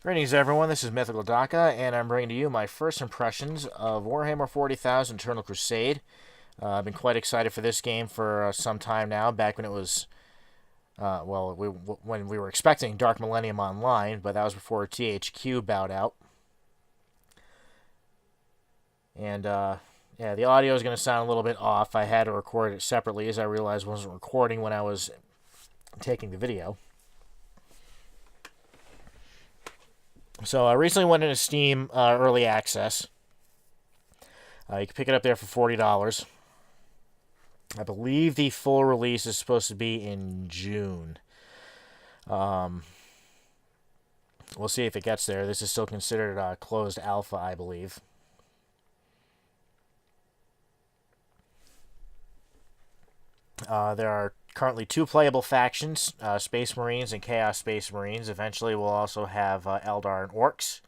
Greetings everyone, this is Mythical Daka, and I'm bringing to you my first impressions of Warhammer 40,000 Eternal Crusade. I've been quite excited for this game for some time now, back when it was, when we were expecting Dark Millennium Online, but that was before THQ bowed out. And, yeah, the audio is going to sound a little bit off. I had to record it separately as I realized I wasn't recording when I was taking the video. So I recently went into Steam Early Access. You can pick it up there for $40. I believe the full release is supposed to be in June. We'll see if it gets there. This is still considered a closed alpha, I believe. There are currently two playable factions, Space Marines and Chaos Space Marines. Eventually we'll also have Eldar and Orcs.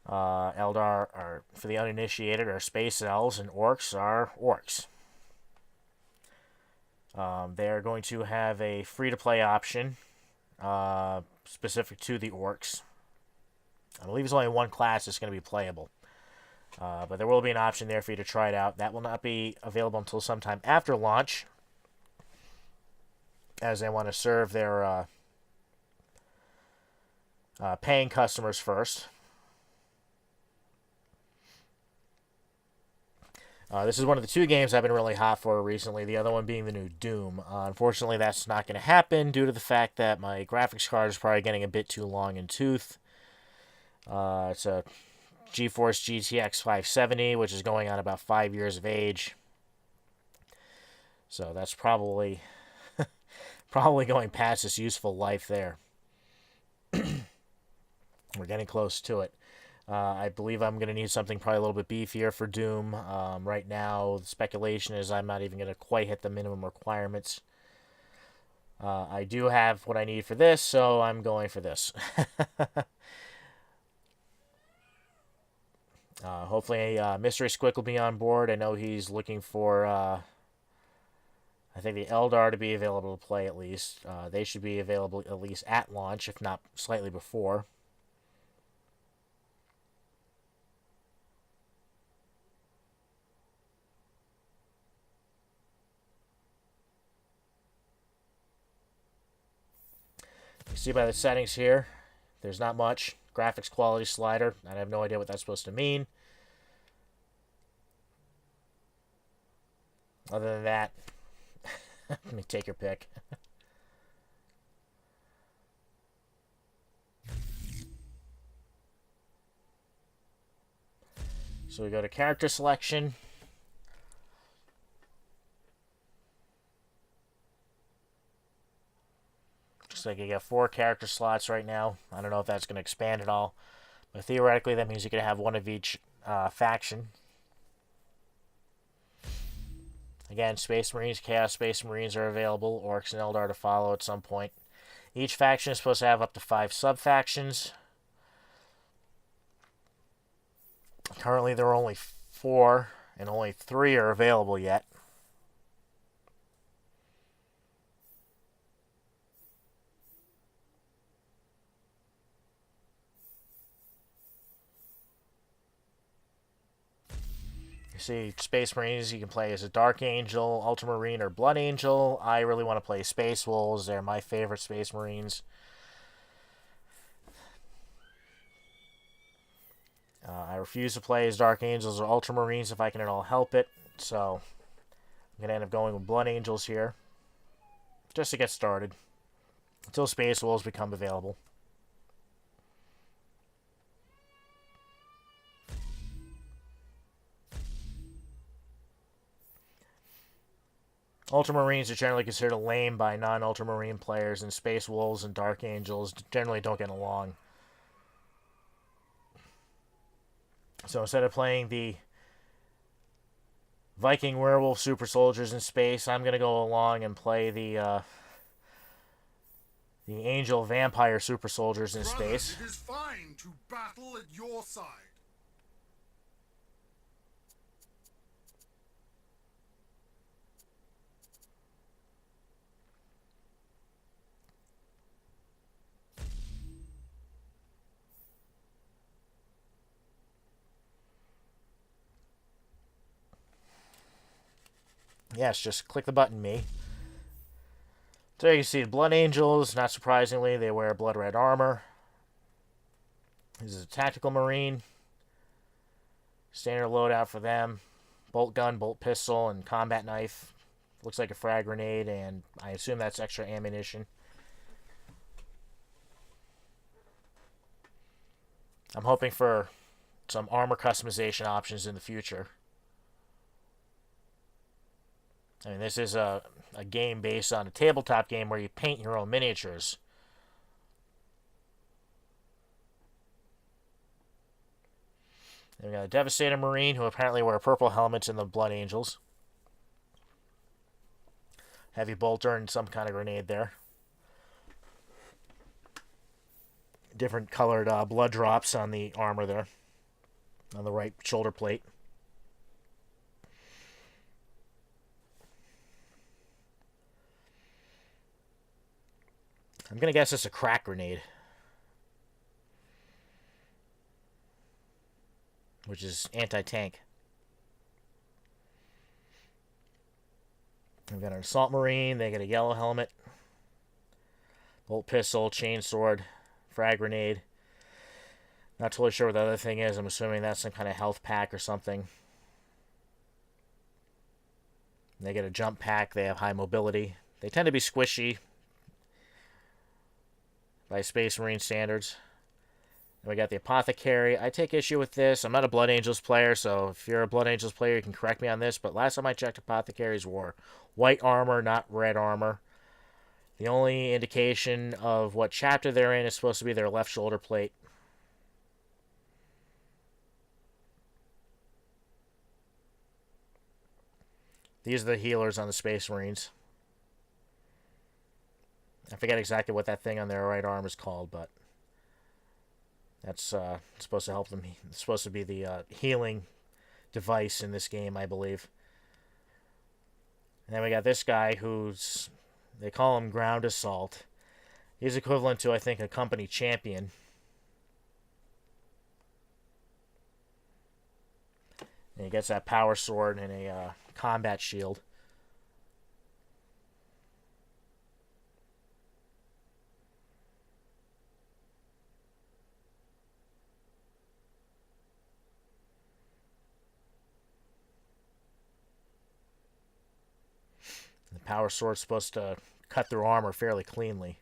Eldar are, for the uninitiated, are Space Elves, and Orcs are Orcs. They're going to have a free-to-play option specific to the Orcs. I believe there's only one class that's going to be playable. But there will be an option there for you to try it out. That will not be available until sometime after launch, as they want to serve their paying customers first. This is one of the two games I've been really hot for recently, the other one being the new Doom. Unfortunately, that's not going to happen due to the fact that my graphics card is probably getting a bit too long in tooth. It's a GeForce GTX 570, which is going on about 5 years of age. So that's probably going past its useful life there. We're getting close to it. I believe I'm going to need something probably a little bit beefier for Doom. Right now, the speculation is I'm not even going to quite hit the minimum requirements. I do have what I need for this, so I'm going for this. Hopefully, Mystery Squick will be on board. I know he's looking for, I think, the Eldar to be available to play at least. They should be available at least at launch, if not slightly before. You see by the settings here, there's not much. Graphics quality slider. I have no idea what that's supposed to mean. Other than that, let me take your pick. So we go to character selection. Looks like you got 4 character slots right now. I don't know if that's going to expand at all. But theoretically, that means you can have one of each faction. Again, Space Marines, Chaos Space Marines are available. Orcs and Eldar to follow at some point. Each faction is supposed to have up to 5 sub-factions. Currently, there are only 4, and only 3 are available yet. You see, Space Marines, you can play as a Dark Angel, Ultramarine, or Blood Angel. I really want to play Space Wolves. They're my favorite Space Marines. I refuse to play as Dark Angels or Ultramarines if I can at all help it. So, I'm going to end up going with Blood Angels here, just to get started, until Space Wolves become available. Ultramarines are generally considered lame by non-Ultramarine players, and Space Wolves and Dark Angels generally don't get along. So instead of playing the Viking Werewolf Super Soldiers in space, I'm going to go along and play the Angel Vampire Super Soldiers in space. It is fine to battle at your side. Yes, just click the button, me. So you can see Blood Angels, not surprisingly, they wear blood red armor. This is a tactical marine. Standard loadout for them. Bolt gun, bolt pistol, and combat knife. Looks like a frag grenade, and I assume that's extra ammunition. I'm hoping for some armor customization options in the future. I mean, this is a game based on a tabletop game where you paint your own miniatures. Then we got a Devastator Marine who apparently wear purple helmets in the Blood Angels. Heavy bolter and some kind of grenade there. Different colored blood drops on the armor there. On the right shoulder plate. I'm going to guess it's a crack grenade. Which is anti-tank. We've got an Assault Marine. They get a yellow helmet. Bolt pistol, chainsword, frag grenade. Not totally sure what the other thing is. I'm assuming that's some kind of health pack or something. They get a jump pack. They have high mobility. They tend to be squishy by Space Marine standards. And we got the Apothecary. I take issue with this. I'm not a Blood Angels player, so if you're a Blood Angels player, you can correct me on this. But last time I checked, Apothecaries wore white armor, not red armor. The only indication of what chapter they're in is supposed to be their left shoulder plate. These are the healers on the Space Marines. I forget exactly what that thing on their right arm is called, but that's supposed to help them. It's supposed to be the healing device in this game, I believe. And then we got this guy who's, they call him Ground Assault. He's equivalent to, I think, a company champion. And he gets that power sword and a combat shield. The power sword's supposed to cut through armor fairly cleanly.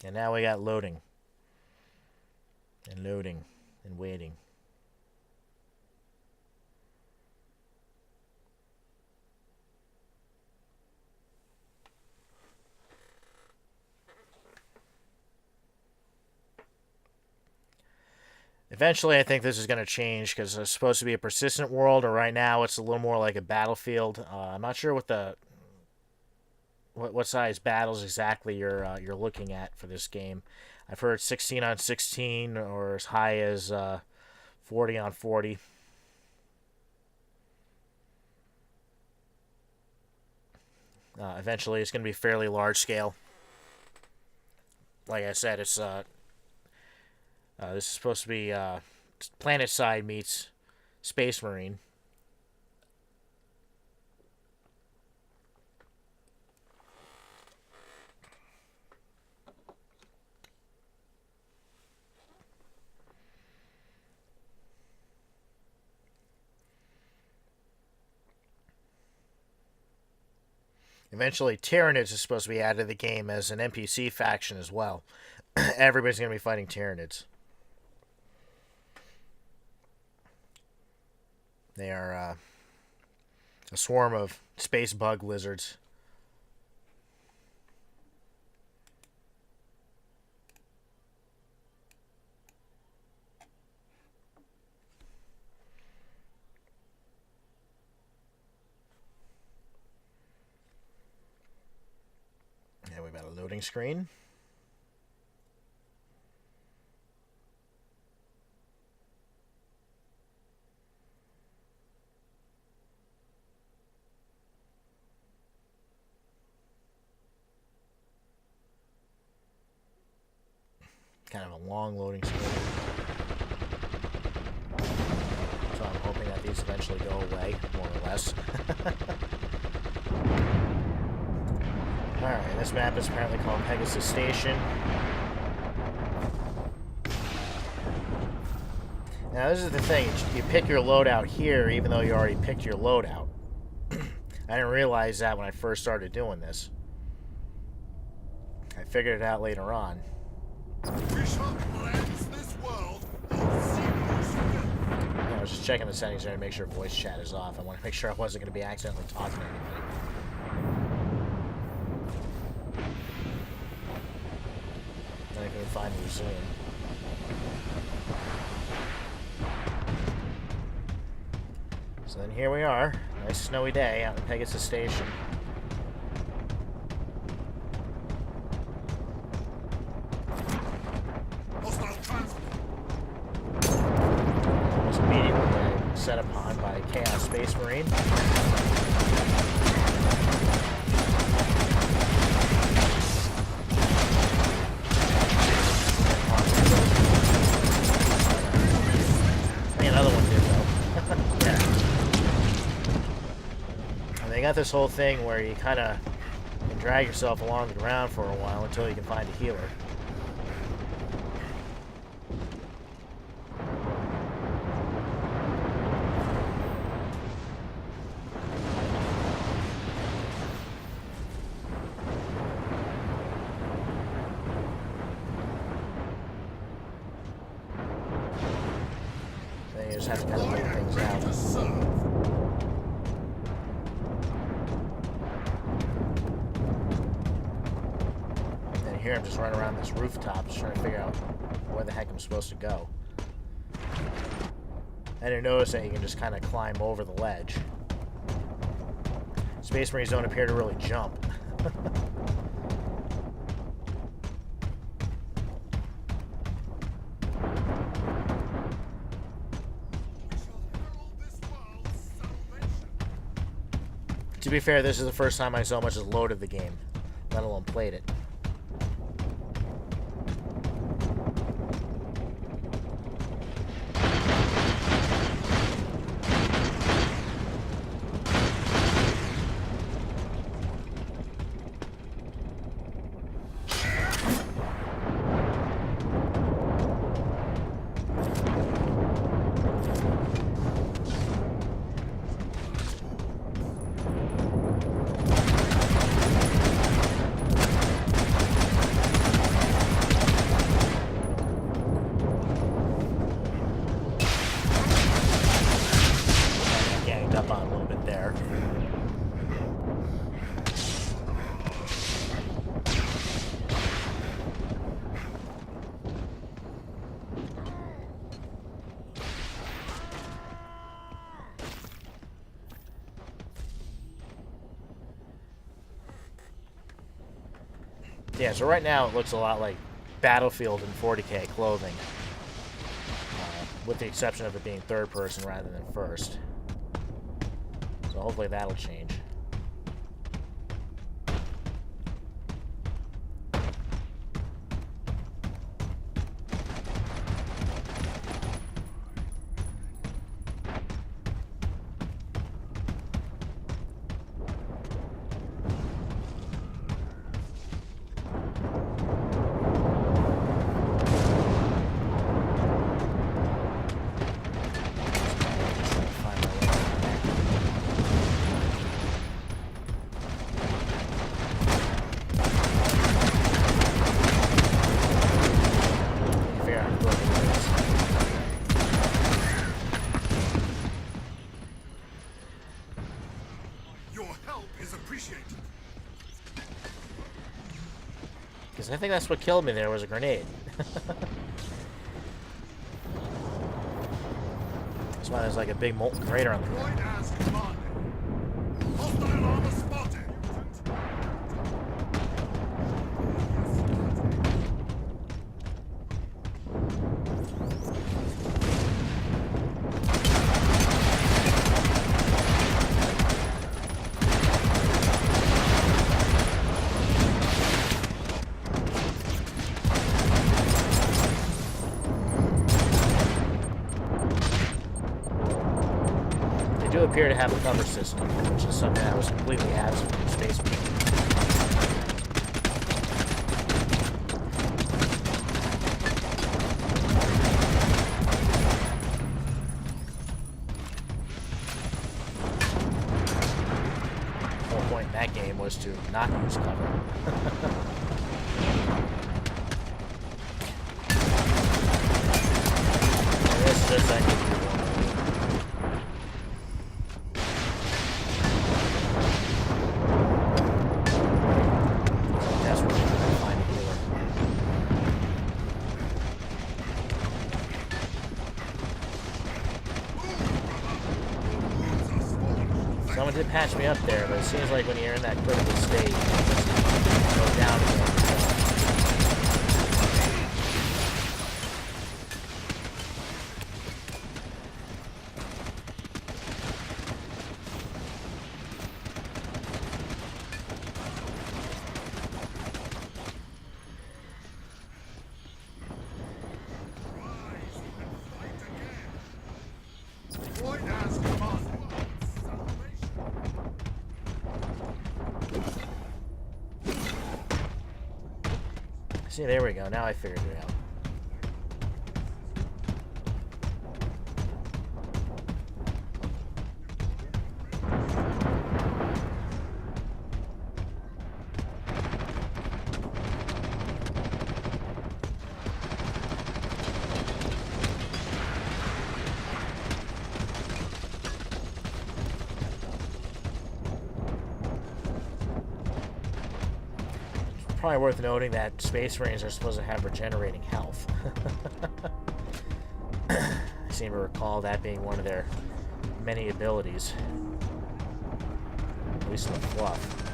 And now we got loading. And loading. And waiting. Eventually, I think this is going to change because it's supposed to be a persistent world, or right now it's a little more like a battlefield. I'm not sure what the what size battles exactly you're looking at for this game. I've heard 16 on 16 or as high as 40 on 40. Eventually, it's going to be fairly large scale. Like I said, it's this is supposed to be Planet Side meets Space Marine. Eventually, Tyranids is supposed to be added to the game as an NPC faction as well. Everybody's going to be fighting Tyranids. They are a swarm of space bug lizards. And we've got a loading screen. Kind of a long loading screen. So I'm hoping that these eventually go away, more or less. Alright, this map is apparently called Pegasus Station. Now this is the thing, you pick your loadout here even though you already picked your loadout. I didn't realize that when I first started doing this. I figured it out later on. We shall cleanse this world of serious filth. I was just checking the settings there to make sure voice chat is off. I want to make sure I wasn't going to be accidentally talking to anybody. Then I couldn't find you soon. So then here we are. Nice snowy day out in Pegasus Station. Hostile transport. Almost immediately set upon by Chaos Space Marine. Another one did though. Yeah. And they got this whole thing where you kind of can drag yourself along the ground for a while until you can find a healer. Then you just have to kind of work things out. To serve. And here I'm just running around this rooftop just trying to figure out where the heck I'm supposed to go. I didn't notice that you can just kind of climb over the ledge. Space Marines don't appear to really jump. We shall herald this world's salvation. To be fair, this is the first time I so much as loaded the game, let alone played it. Ganged up on a little bit there. Yeah, so right now it looks a lot like Battlefield in 40k clothing. With the exception of it being third person rather than first. So hopefully that'll change. Find my way out there. Figure out how to do this. Your help is appreciated. Because I think that's what killed me there was a grenade. That's why there's like a big molten crater on the ground. Deployed as commanded. Hostile armor spotted. appear to have a cover system, which is something that was completely absent from Space Marine. The whole point in that game was to not use cover. This I need to do one. That's what we're going to find a healer. Someone did patch me up there, but it seems like when you're in that critical state, you just go down again. See, there we go. Now I figured it out. Probably worth noting that Space Marines are supposed to have regenerating health. I seem to recall that being one of their many abilities. At least in the fluff.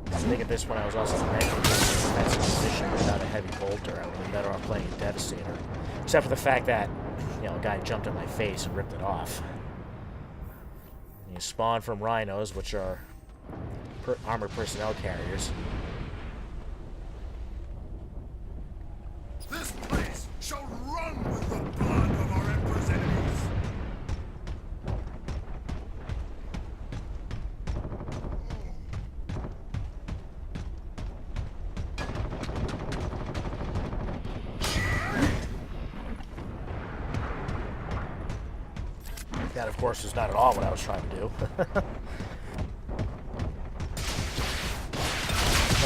I think at this point I was also in a defensive position without a heavy bolter. I would have been better off playing a Devastator. Except for the fact that, you know, a guy jumped in my face and ripped it off. And you spawn from Rhinos, which are armored personnel carriers. This place shall run with the blood of our Emperor's enemies. That, of course, is not at all what I was trying to do. Trying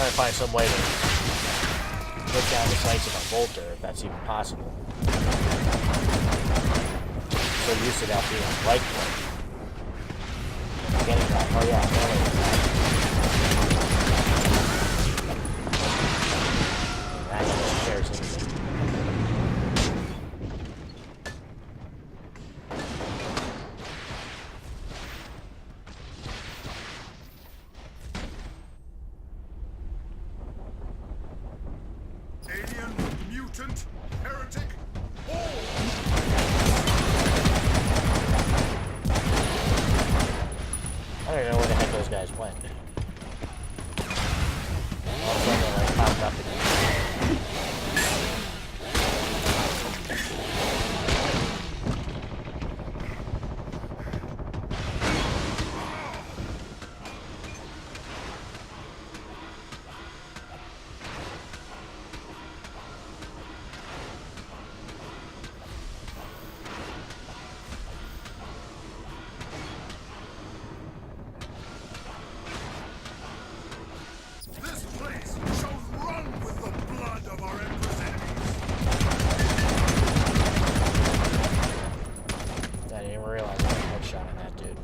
to find some way to put down the sights of my bolter, if that's even possible. So used to that being on right click. Getting that. Oh yeah, that just scares anything. Alien, mutant, heretic, all! I don't even know where the heck those guys went. All of a sudden they like popped up again. This place shall run with the blood of our Emperor's enemies. I didn't even realize I had a headshot on that dude.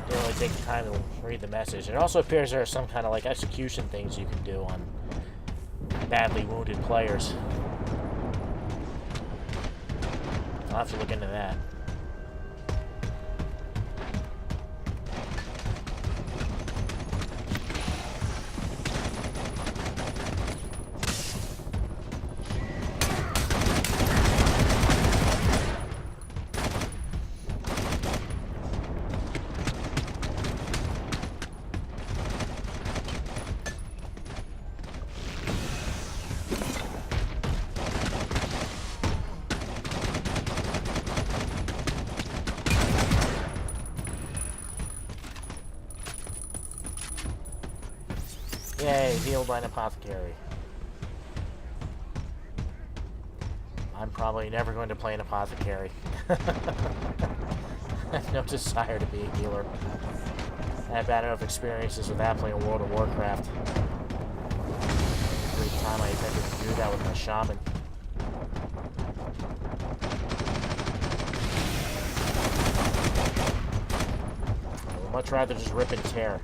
Didn't really take the time to read the message. It also appears there are some kind of like execution things you can do on badly wounded players. I'll have to look into that. Yay, healed by an apothecary. I'm probably never going to play an apothecary. I have no desire to be a healer. I had bad enough experiences with that playing World of Warcraft. Every time I attempted to do that with my shaman. I would much rather just rip and tear.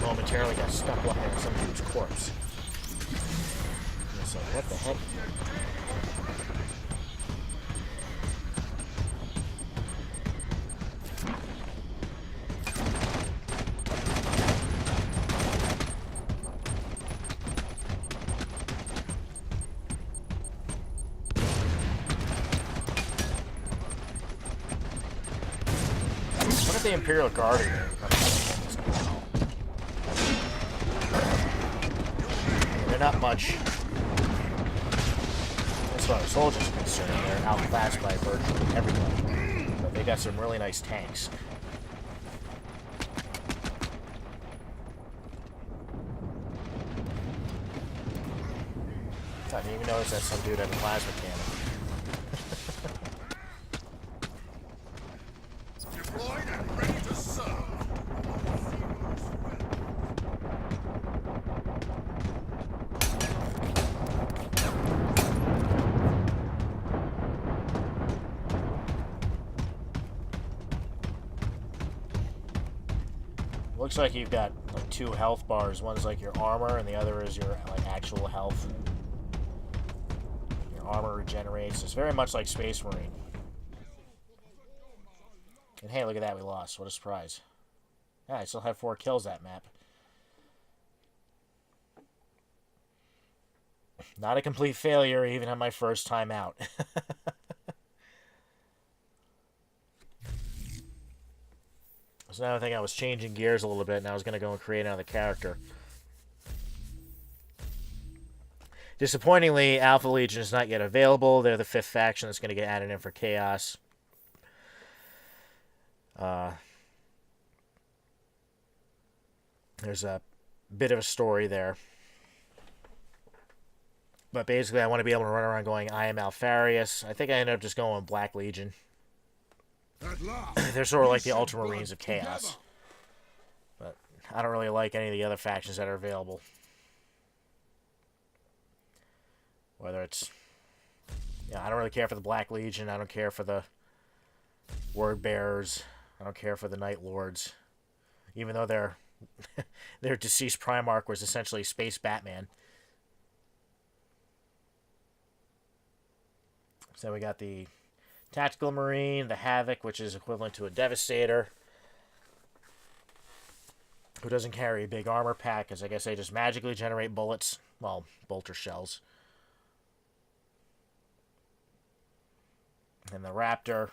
Momentarily got stuck behind some dude's corpse. So what the heck? Look at the Imperial Guard here. They're not much. As far as soldiers are concerned, they're outclassed by virtually everybody. But they got some really nice tanks. I didn't even notice that some dude had a plasma cannon. Deployed and ready to serve. Looks like you've got like 2 health bars. One's like your armor, and the other is your like actual health. Your armor regenerates. It's very much like Space Marine. And hey, look at that, we lost. What a surprise. Yeah, I still have 4 kills that map. Not a complete failure even on my first time out. So now I think I was changing gears a little bit, and I was going to go and create another character. Disappointingly, Alpha Legion is not yet available. They're the 5th faction that's going to get added in for Chaos. There's a bit of a story there. But basically, I want to be able to run around going, I am Alfarius. I think I ended up just going with Black Legion. They're sort of like the Ultramarines of Chaos. But I don't really like any of the other factions that are available. Whether it's... I don't really care for the Black Legion. I don't care for the Word Bearers. I don't care for the Night Lords. Even though their deceased Primarch was essentially Space Batman. So we got the Tactical Marine, the Havoc, which is equivalent to a Devastator, who doesn't carry a big armor pack, because I guess they just magically generate bullets. Well, bolter shells. And the Raptor,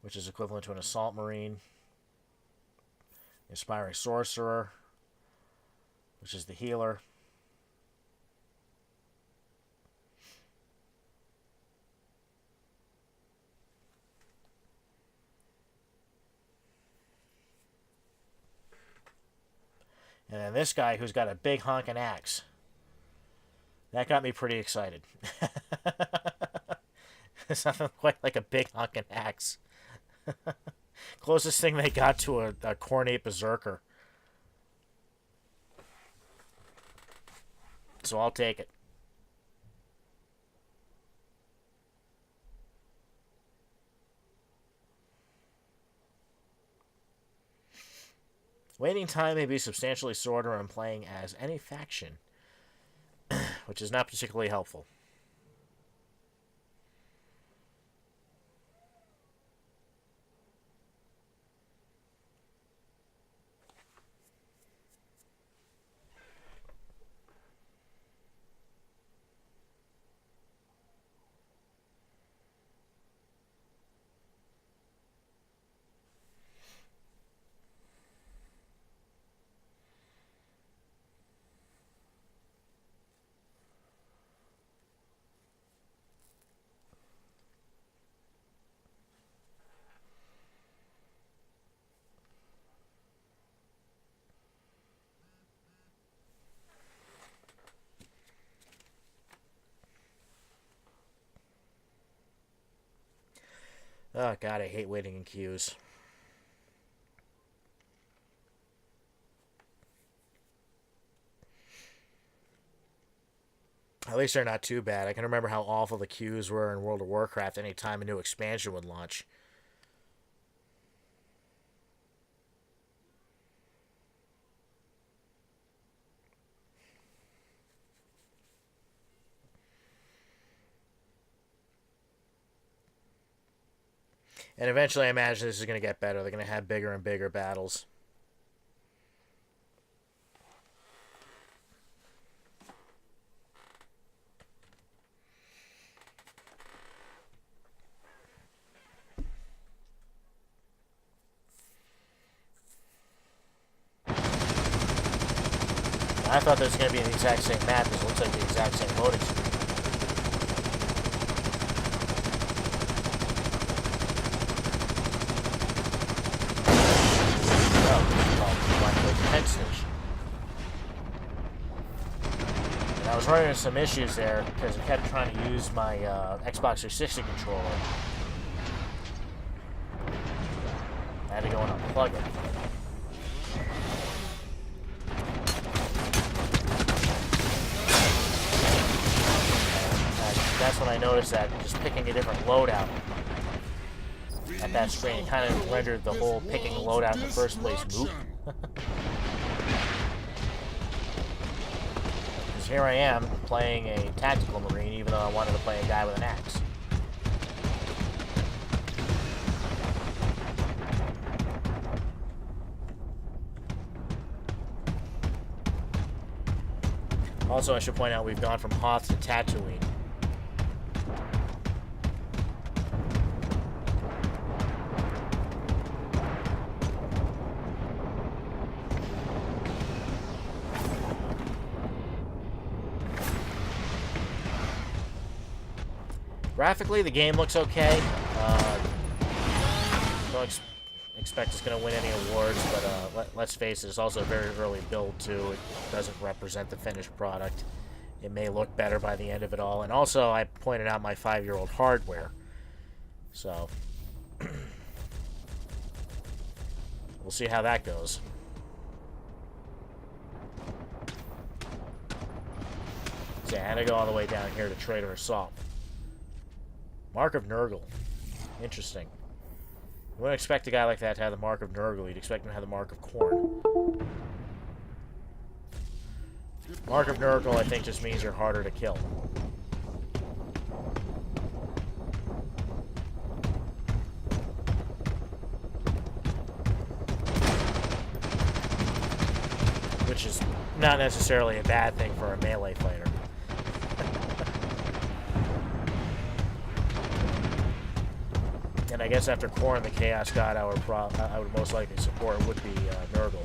which is equivalent to an Assault Marine. Inspiring Sorcerer, which is the healer. And then this guy who's got a big honking axe. That got me pretty excited. It's nothing quite like a big honking axe. Closest thing they got to a cornate berserker. So I'll take it. Waiting time may be substantially shorter when playing as any faction, which is not particularly helpful. Oh god, I hate waiting in queues. At least they're not too bad. I can remember how awful the queues were in World of Warcraft any time a new expansion would launch. And eventually I imagine this is going to get better. They're going to have bigger and bigger battles. I thought this was going to be the exact same map because it looks like the exact same loading screen. I was running into some issues there because I kept trying to use my Xbox 360 controller. I had to go and unplug it. And that's when I noticed that just picking a different loadout at that screen, it kind of rendered the whole picking a loadout in the first place moot. Here I am playing a tactical marine even though I wanted to play a guy with an axe. Also, I should point out we've gone from Hoth to Tatooine. Graphically, the game looks okay. Don't expect it's going to win any awards, but let's face it, it's also a very early build, too. It doesn't represent the finished product. It may look better by the end of it all. And also, I pointed out my 5-year-old hardware. So, we'll see how that goes. So, I had to go all the way down here to Trader Assault. Mark of Nurgle. Interesting. You wouldn't expect a guy like that to have the Mark of Nurgle. You'd expect him to have the Mark of Khorne. Mark of Nurgle, I think, just means you're harder to kill. Which is not necessarily a bad thing for a melee fighter. And I guess after Khorne, the Chaos God I would most likely support would be Nurgle.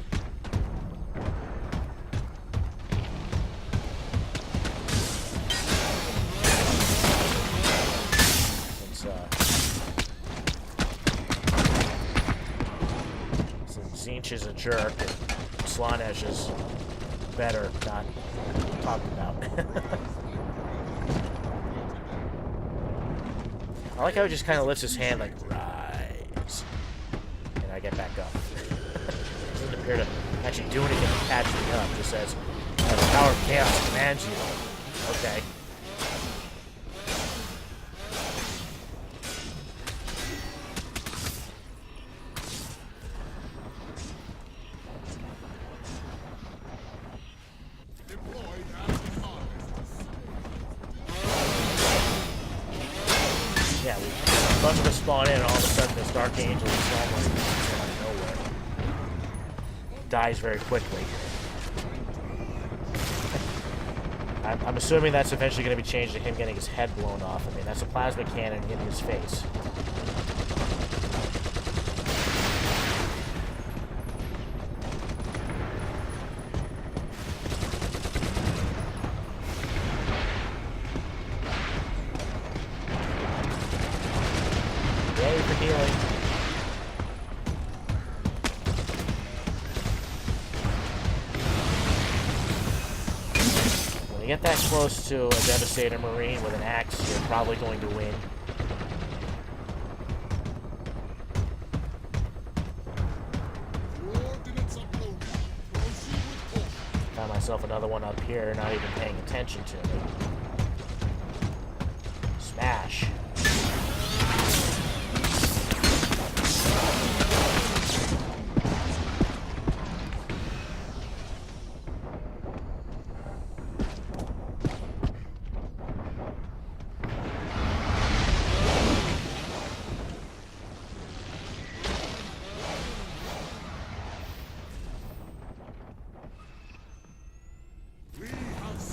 Since Tzeentch is a jerk, and Slanesh is better not talked about. I like how he just kind of lifts his hand like, rise. And I get back up. Doesn't appear to actually do anything to catch me up. Just says, the power of chaos commands you. Okay. Yeah, a bunch of us spawn in, and all of a sudden this Dark Angel is normally out of nowhere. Dies very quickly. I'm assuming that's eventually going to be changed to him getting his head blown off. I mean, that's a plasma cannon in his face. Yay for healing. When you get that close to a Devastator Marine with an axe, you're probably going to win. Found myself another one up here, not even paying attention to me. Smash.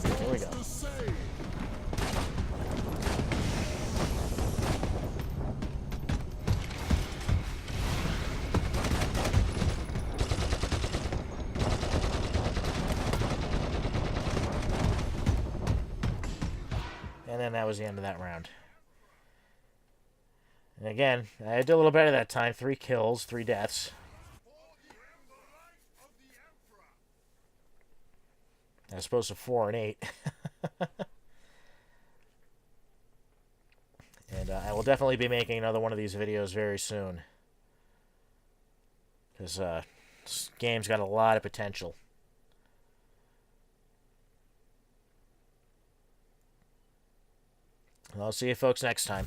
There we go. And then that was the end of that round. And again, I did a little better that time. 3 kills, 3 deaths. As opposed to 4 and 8. And I will definitely be making another one of these videos very soon. Because this game's got a lot of potential. And I'll see you folks next time.